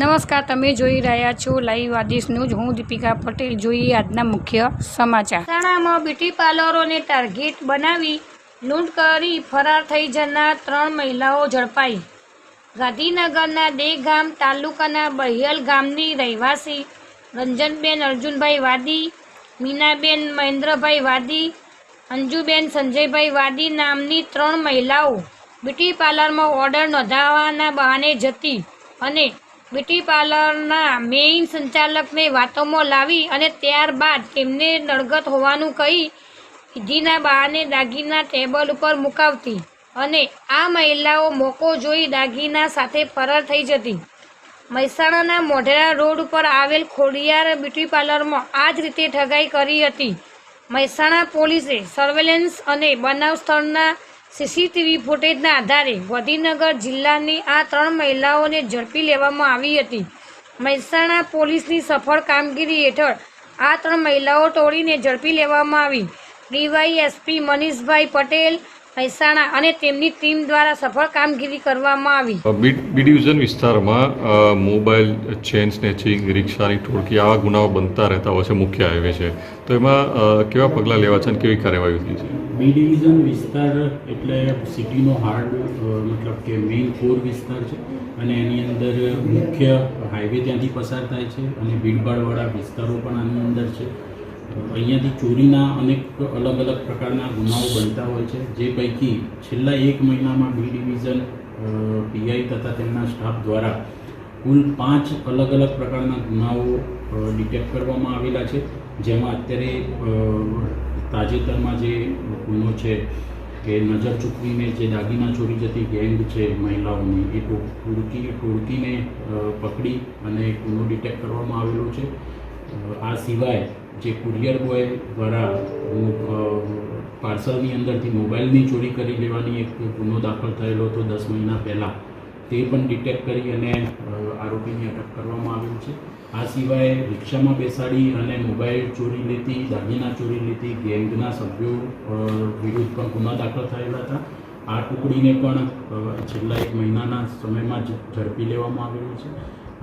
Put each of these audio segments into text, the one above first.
નમસ્કાર, તમે જોઈ રહ્યા છો લાઈવ આદેશ ન્યૂઝ. હું દીપિકા પટેલ. જોઈએ આજના મુખ્ય સમાચાર. મહેસાણામાં બ્યુટી પાર્લરોને ટાર્ગેટ બનાવી લૂંટ કરી ફરાર થઈ જનાર 3 મહિલાઓ ઝડપાઈ. ગાંધીનગરના દેગામ તાલુકાના બહિયલ ગામની રહેવાસી રંજનબેન અર્જુનભાઈ વાદી, મીનાબેન મહેન્દ્રભાઈ વાદી, અંજુબેન સંજયભાઈ વાદી નામની 3 મહિલાઓ બ્યુટી પાર્લરમાં ઓર્ડર નોંધાવવાના બહાને જતી અને બ્યુટી પાર્લરના મેઇન સંચાલકને વાતોમાં લાવી અને ત્યારબાદ તેમને નડગત હોવાનું કહી વિધિના બહાને દાગીના ટેબલ ઉપર મુકાવતી અને આ મહિલાઓ મોકો જોઈ દાગીના સાથે ફરાર થઈ જતી. મહેસાણાના મોઢેરા રોડ ઉપર આવેલ ખોડિયાર બ્યુટી પાર્લરમાં આ જ રીતે ઠગાઈ કરી હતી. મહેસાણા પોલીસે સર્વેલન્સ અને બનાવ સ્થળના સીસીટીવી ફૂટેજના આધારે ગાંધીનગર જિલ્લાની આ 3 મહિલાઓને ઝડપી લેવામાં આવી હતી. મહેસાણા પોલીસની સફળ કામગીરી હેઠળ આ 3 મહિલાઓ ટોળીને ઝડપી લેવામાં આવી. ડીવાયએસપી મનીષભાઈ પટેલ મહેસાણા અને તેમની ટીમ દ્વારા સફળ કામગીરી કરવામાં આવી. બી ડિવિઝન વિસ્તારમાં મોબાઈલ ચેન સ્નેચિંગ, રિક્ષાની ટોળકી આવા ગુનાઓ બનતા રહેતા હોય છે મુખ્ય હાઈવે છે, તો એમાં કેવા પગલાં લેવા છે અને કેવી કાર્યવાહી થઈ છે? બી ડિવિઝન વિસ્તાર એટલે સિટીનો હાર્ડ મતલબ કે મેઇન કોર વિસ્તાર છે અને એની અંદર મુખ્ય હાઈવે ત્યાંથી પસાર થાય છે અને ભીડભાડવાળા વિસ્તારો પણ આની અંદર છે. અહીંયાથી ચોરીના અનેક અલગ અલગ પ્રકારના ગુનાઓ બનતા હોય છે, જે પૈકી છેલ્લા 1 મહિનામાં બી ડિવિઝન પીઆઈ તથા તેમના સ્ટાફ દ્વારા કુલ 5 અલગ અલગ પ્રકારના ગુનાઓ ડિટેક્ટ કરવામાં આવેલા છે. જેમાં અત્યારે તાજેતરમાં જે ગુનો છે કે નજર ચૂકવીને જે દાગીના ચોરી જતી ગેંગ છે મહિલાઓની, એ ટોળકીને પકડી અને ગુનો ડિટેક્ટ કરવામાં આવેલો છે. આ સિવાય જે કુરિયર બોય દ્વારા પાર્સલની અંદરથી મોબાઈલની ચોરી કરી લેવાની એક ગુનો દાખલ થયેલો હતો 10 મહિના પહેલાં, તે પણ ડિટેક્ટ કરી અને આરોપીની અટક કરવામાં આવેલ છે. આ સિવાય રિક્ષામાં બેસાડી અને મોબાઈલ ચોરી લેતી, દાગીના ચોરી લેતી ગેંગના સભ્યો વિરુદ્ધ પણ ગુના દાખલ થયેલા હતા. આ ટુકડીને પણ છેલ્લા 1 મહિનાના સમયમાં જ ઝડપી લેવામાં આવેલું છે.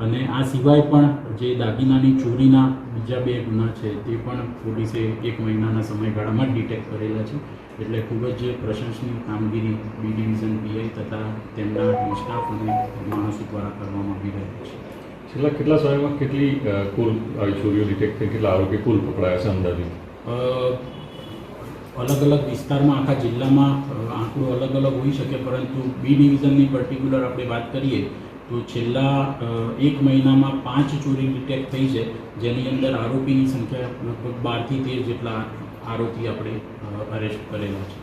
અને આ સિવાય પણ જે દાગીનાની ચોરીના બીજા 2 ગુના છે તે પણ પોલીસે 1 મહિનાના સમયગાળામાં જ ડિટેક્ટ કરેલા છે. એટલે ખૂબ જ પ્રશંસનીય કામગીરી બી ડિવિઝન પીઆઈ તથા તેમના સ્ટાફ અને માણસો દ્વારા કરવામાં આવી રહી છે. છેલ્લા કેટલા સમયમાં કેટલી કુલ આવી ચોરીઓ ડિટેક્ટ થઈ, કેટલા આરોપી કુલ પકડાયા છે અંદાજે? અલગ અલગ વિસ્તારમાં આખા જિલ્લામાં આંકડો અલગ અલગ હોઈ શકે, પરંતુ બી ડિવિઝનની પર્ટિક્યુલર આપણે વાત કરીએ તો છેલ્લા 1 મહિનામાં 5 ચોરી ડિટેક્ટ થઈ છે, જેની અંદર આરોપીની સંખ્યા લગભગ 12 થી 13 જેટલા આરોપી આપણે અરેસ્ટ કરેલા છે.